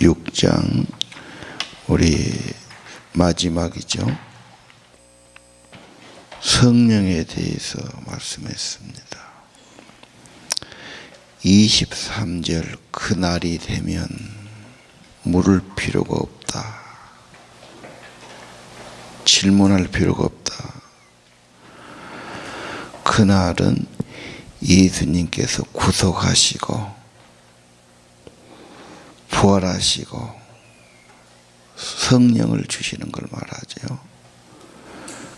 6장 우리 마지막이죠. 성령에 대해서 말씀했습니다. 23절 그날이 되면 물을 필요가 없다. 질문할 필요가 없다. 그날은 예수님께서 구속하시고 부활하시고 성령을 주시는 걸 말하죠.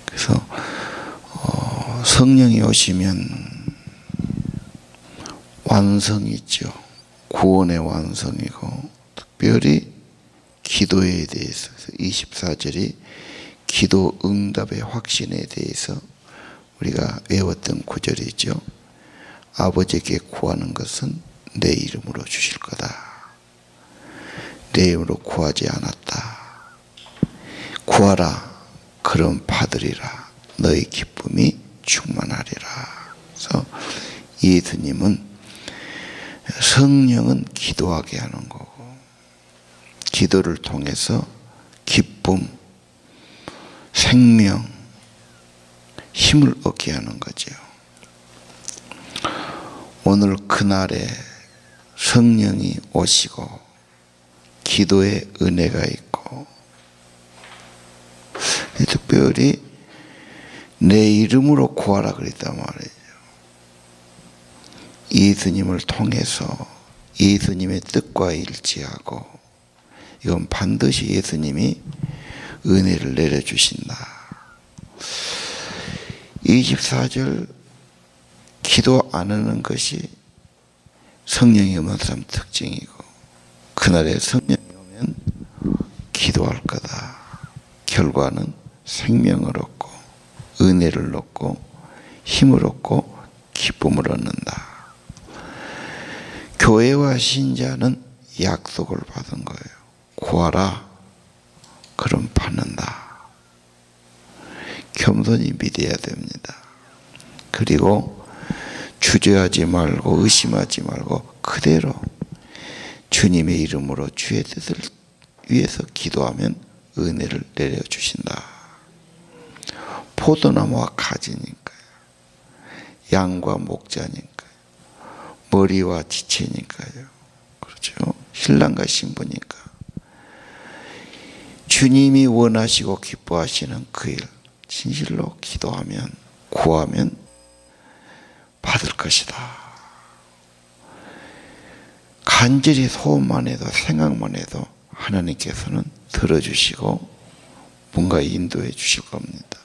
그래서 성령이 오시면 완성이 있죠. 구원의 완성이고 특별히 기도에 대해서 24절이 기도 응답의 확신에 대해서 우리가 외웠던 구절이죠. 아버지께 구하는 것은 내 이름으로 주실 거다. 내 이름으로 구하지 않았다. 구하라. 그럼 받으리라. 너의 기쁨이 충만하리라. 그래서 예수님은 성령은 기도하게 하는 거고 기도를 통해서 기쁨, 생명, 힘을 얻게 하는 거죠. 오늘 그날에 성령이 오시고 기도의 은혜가 있고 특별히 내 이름으로 구하라 그랬단 말이에요. 예수님을 통해서 예수님의 뜻과 일치하고 이건 반드시 예수님이 은혜를 내려주신다. 24절 기도 안 하는 것이 성령이 없는 사람 특징이고 그날에 성령이 오면 기도할 거다. 결과는 생명을 얻고 은혜를 얻고 힘을 얻고 기쁨을 얻는다. 교회와 신자는 약속을 받은 거예요. 구하라. 그럼 받는다. 겸손히 믿어야 됩니다. 그리고 주저하지 말고 의심하지 말고 그대로 주님의 이름으로 주의 뜻을 위해서 기도하면 은혜를 내려주신다. 포도나무와 가지니까요. 양과 목자니까요. 머리와 지체니까요. 그렇죠. 신랑과 신부니까. 주님이 원하시고 기뻐하시는 그 일 진실로 기도하면 구하면 받을 것이다. 간절히 소원만 해도 생각만 해도 하나님께서는 들어주시고 뭔가 인도해 주실 겁니다.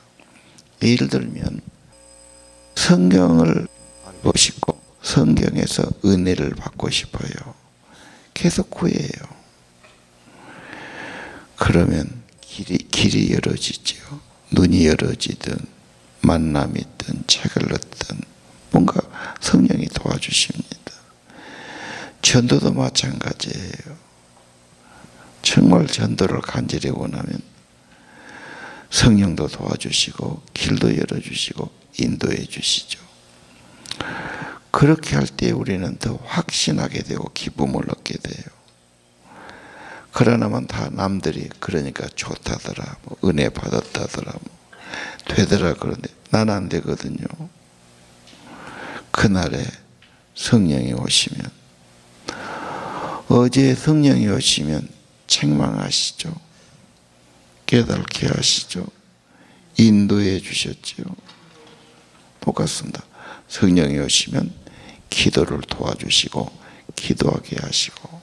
예를 들면 성경을 알고 싶고 성경에서 은혜를 받고 싶어요. 계속 구해요. 그러면 길이 열어지죠. 눈이 열어지든 만남이 있든 책을 얻든 뭔가 성령이 도와주십니다. 전도도 마찬가지예요. 정말 전도를 간절히 원하면 성령도 도와주시고 길도 열어주시고 인도해 주시죠. 그렇게 할 때 우리는 더 확신하게 되고 기쁨을 얻게 돼요. 그러나만 다 남들이 그러니까 좋다더라, 뭐 은혜 받았다더라, 뭐 되더라 그런데 난 안 되거든요. 그날에 성령이 오시면 어제 성령이 오시면 책망하시죠. 깨닫게 하시죠. 인도해 주셨지요. 똑같습니다. 성령이 오시면 기도를 도와주시고 기도하게 하시고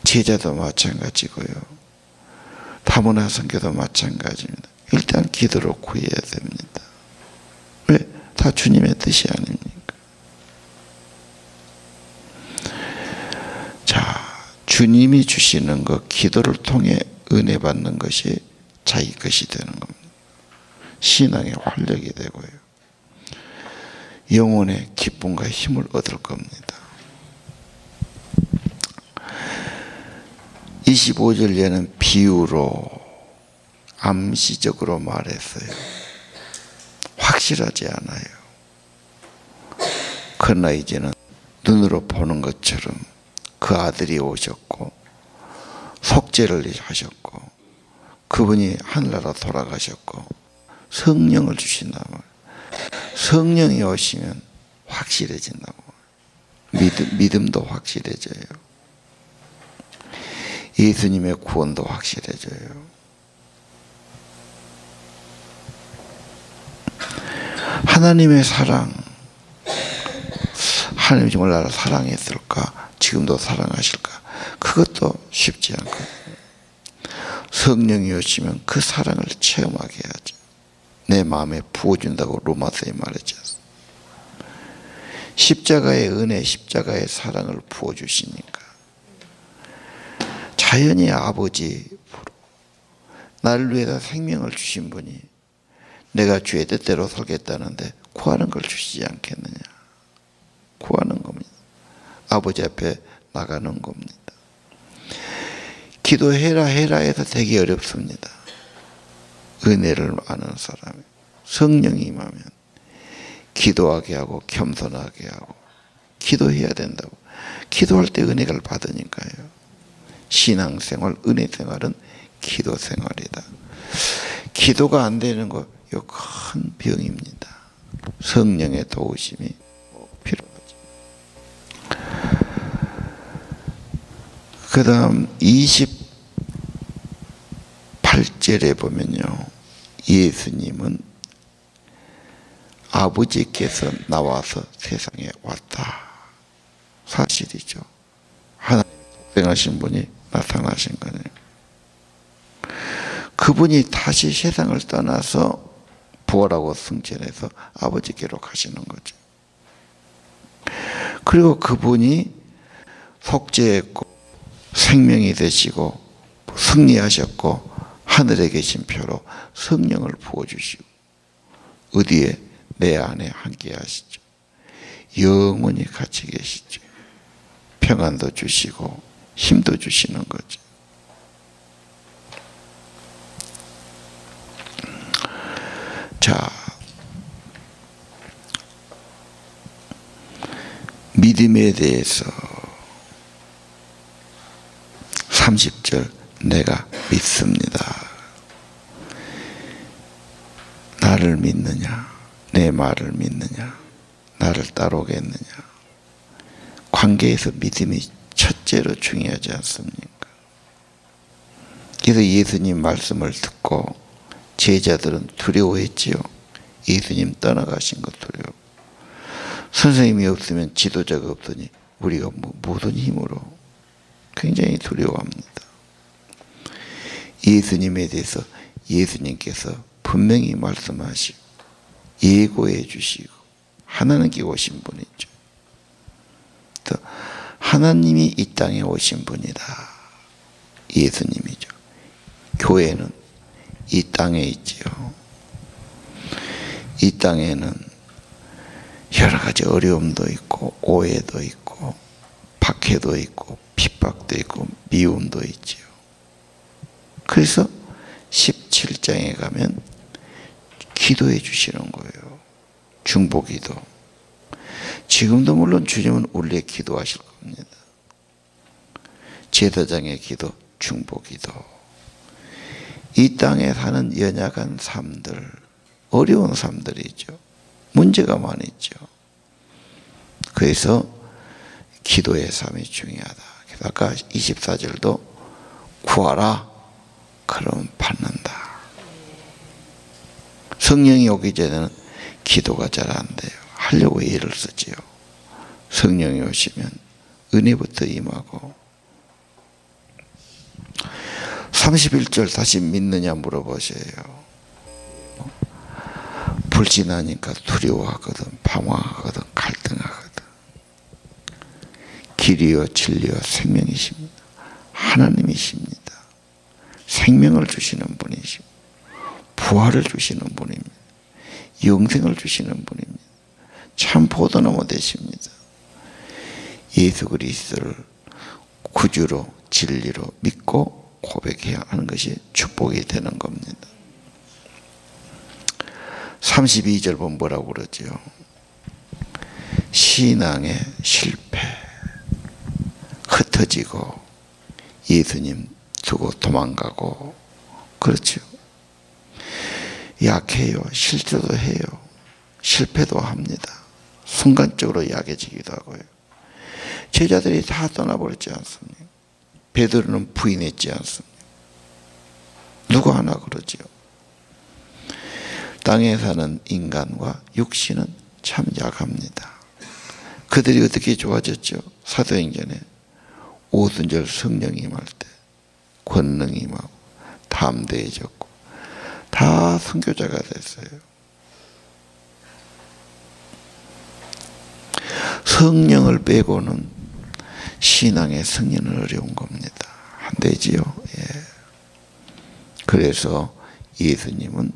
제자도 마찬가지고요. 다문화 선교도 마찬가지입니다. 일단 기도로 구해야 됩니다. 왜? 다 주님의 뜻이 아닙니까? 자, 주님이 주시는 것, 기도를 통해 은혜 받는 것이 자기 것이 되는 겁니다. 신앙의 활력이 되고요. 영혼의 기쁨과 힘을 얻을 겁니다. 25절에는 비유로 암시적으로 말했어요. 확실하지 않아요. 그러나 이제는 눈으로 보는 것처럼 그 그 아들이 오셨고 속죄를 하셨고 그분이 하늘나라 돌아가셨고 성령을 주신다고. 성령이 오시면 확실해진다고. 믿음도 확실해져요. 예수님의 구원도 확실해져요. 하나님의 사랑, 하나님이 정말 나를 사랑했을까? 지금도 사랑하실까? 그것도 쉽지 않거든요. 성령이 오시면 그 사랑을 체험하게 해야죠. 내 마음에 부어준다고 로마서에 말했죠. 십자가의 은혜, 십자가의 사랑을 부어주시니까 자연히 아버지 나를 위해서 생명을 주신 분이 내가 주의 뜻대로 살겠다는데 구하는 걸 주시지 않겠느냐. 구하는 겁니다. 아버지 앞에 나가는 겁니다. 기도해라 해라 해서 되게 어렵습니다. 은혜를 아는 사람이 성령이 임하면 기도하게 하고 겸손하게 하고 기도해야 된다고. 기도할 때 은혜를 받으니까요. 신앙생활, 은혜생활은 기도생활이다. 기도가 안 되는 거 이거 큰 병입니다. 성령의 도우심이 필요하죠. 그 다음 28절에 보면요. 예수님은 아버지께서 나와서 세상에 왔다. 사실이죠. 하나님 독생하신 분이 나타나신 거네요. 그분이 다시 세상을 떠나서 부활하고 승천해서 아버지께로 가시는 거죠. 그리고 그분이 속죄했고 생명이 되시고 승리하셨고 하늘에 계신 표로 성령을 부어주시고 어디에? 내 안에 함께 하시죠. 영원히 같이 계시죠. 평안도 주시고 힘도 주시는 거죠. 자, 믿음에 대해서 30절 내가 믿습니다. 나를 믿느냐? 내 말을 믿느냐? 나를 따르겠느냐? 관계에서 믿음이 첫째로 중요하지 않습니까? 그래서 예수님 말씀을 듣고 제자들은 두려워했지요. 예수님 떠나가신 것 두려워. 선생님이 없으면 지도자가 없으니 우리가 무슨 힘으로 굉장히 두려워합니다. 예수님에 대해서 예수님께서 분명히 말씀하시고 예고해 주시고 하나님께 오신 분이죠. 또 하나님이 이 땅에 오신 분이다. 예수님이죠. 교회는 이 땅에 있지요. 이 땅에는 여러 가지 어려움도 있고 오해도 있고 박해도 있고 핍박도 있고 미움도 있지요. 그래서 17장에 가면 기도해 주시는 거예요. 중보기도. 지금도 물론 주님은 우리에게 기도하실 겁니다. 제사장의 기도, 중보기도. 이 땅에 사는 연약한 삶들, 어려운 삶들이죠. 문제가 많았죠. 그래서 기도의 삶이 중요하다. 그래서 아까 24절도 구하라. 그럼 받는다. 성령이 오기 전에는 기도가 잘 안 돼요. 하려고 애를 쓰지요. 성령이 오시면 은혜부터 임하고 31절 다시 믿느냐 물어보세요. 불신하니까 두려워하거든, 방황하거든, 갈등하거든. 길이요 진리요 생명이십니다. 하나님이십니다. 생명을 주시는 분이시고 부활을 주시는 분입니다. 영생을 주시는 분입니다. 참 포도나무 되십니다. 예수 그리스도를 구주로 진리로 믿고 고백해야 하는 것이 축복이 되는 겁니다. 32절 보면 뭐라고 그러죠? 신앙의 실패. 흩어지고 예수님 두고 도망가고 그렇죠. 약해요. 실수도 해요. 실패도 합니다. 순간적으로 약해지기도 하고요. 제자들이 다 떠나버렸지 않습니까? 베드로는 부인했지 않습니까? 누구 하나 그러지요. 땅에 사는 인간과 육신은 참 약합니다. 그들이 어떻게 좋아졌죠? 사도행전에 오순절 성령이 임할 때 권능이 임하고 담대해졌고 다 선교자가 됐어요. 성령을 빼고는 신앙의 승리는 어려운 겁니다. 안 되지요. 예. 그래서 예수님은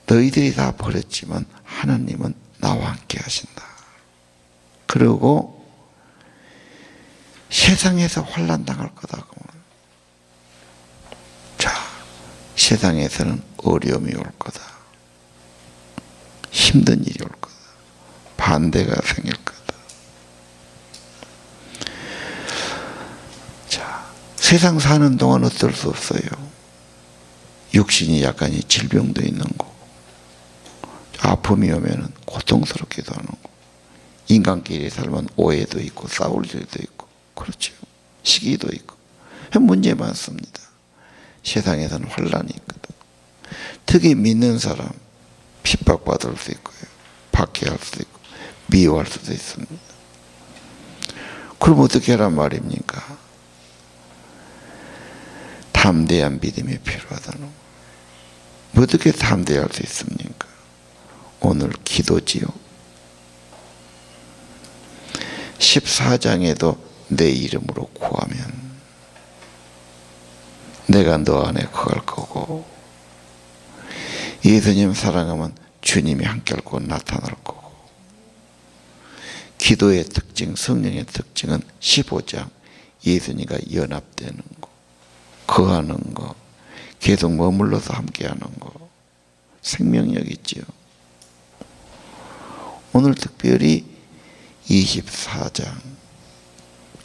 너희들이 다 버렸지만 하나님은 나와 함께 하신다. 그리고 세상에서 환난 당할 거다. 자, 세상에서는 어려움이 올 거다. 힘든 일이 올 거다. 반대가 생길 거다. 자, 세상 사는 동안 어쩔 수 없어요. 육신이 약간의 질병도 있는 거고, 아픔이 오면은 고통스럽기도 하는 거고, 인간끼리 살면 오해도 있고, 싸울 일도 있고, 그렇죠. 시기도 있고, 문제 많습니다. 세상에서는 환란이 있거든. 특히 믿는 사람, 핍박받을 수 있고요. 박해할 수도 있고, 미워할 수도 있습니다. 그럼 어떻게 하란 말입니까? 담대한 믿음이 필요하다는 거. 어떻게 담대할 수 있습니까? 오늘 기도지요. 14장에도 내 이름으로 구하면 내가 너 안에 거할 거고, 예수님 사랑하면 주님이 함께 할 거고 나타날 거고, 기도의 특징, 성령의 특징은 15장 예수님과 연합되는 거, 거하는 거, 계속 머물러서 함께하는 거, 생명력 있지요. 오늘 특별히 24장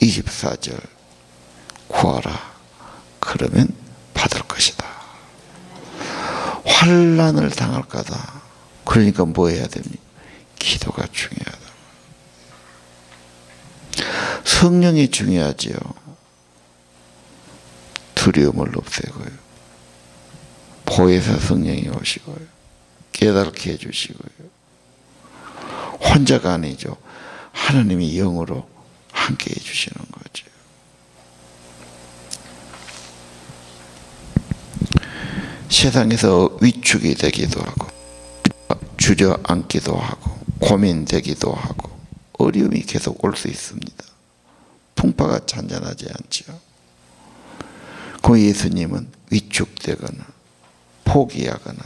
24절 구하라. 그러면 받을 것이다. 환난을 당할 거다. 그러니까 뭐 해야 됩니까? 기도가 중요하다. 성령이 중요하지요. 두려움을 없애고요. 보혜사 성령이 오시고요. 깨닫게 해주시고요. 혼자가 아니죠. 하나님이 영으로 함께 해주시는 거죠. 세상에서 위축이 되기도 하고, 주저앉기도 하고, 고민되기도 하고, 어려움이 계속 올 수 있습니다. 풍파가 잔잔하지 않죠. 그 예수님은 위축되거나 포기하거나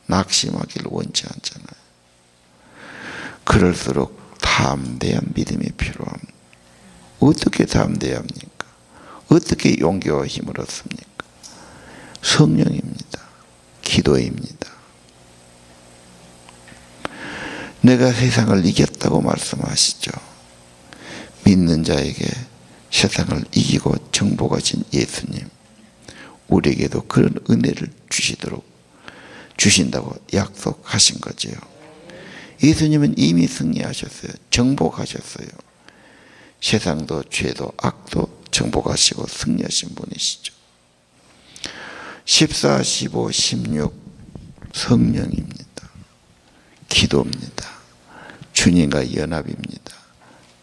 낙심하기를 원치 않잖아요. 그럴수록 담대한 믿음이 필요합니다. 어떻게 담대합니까? 어떻게 용기와 힘을 얻습니까? 성령입니다. 기도입니다. 내가 세상을 이겼다고 말씀하시죠. 믿는 자에게 세상을 이기고 정복하신 예수님, 우리에게도 그런 은혜를 주신다고 약속하신 거지요. 예수님은 이미 승리하셨어요. 정복하셨어요. 세상도 죄도 악도 정복하시고 승리하신 분이시죠. 14, 15, 16 성령입니다. 기도입니다. 주님과 연합입니다.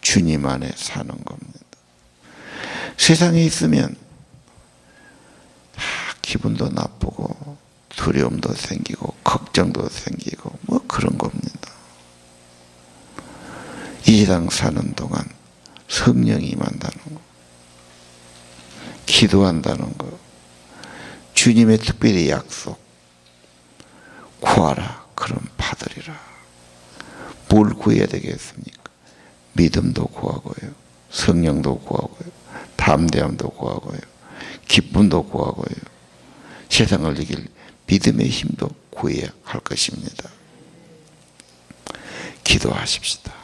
주님 안에 사는 겁니다. 세상에 있으면 기분도 나쁘고 두려움도 생기고 걱정도 생기고 뭐 그런 겁니다. 이 세상 사는 동안 성령이 임한다는 거, 기도한다는 거, 주님의 특별히 약속, 구하라 그럼 받으리라. 뭘 구해야 되겠습니까? 믿음도 구하고요, 성령도 구하고요, 담대함도 구하고요, 기쁨도 구하고요, 세상을 이길 믿음의 힘도 구해야 할 것입니다. 기도하십시다.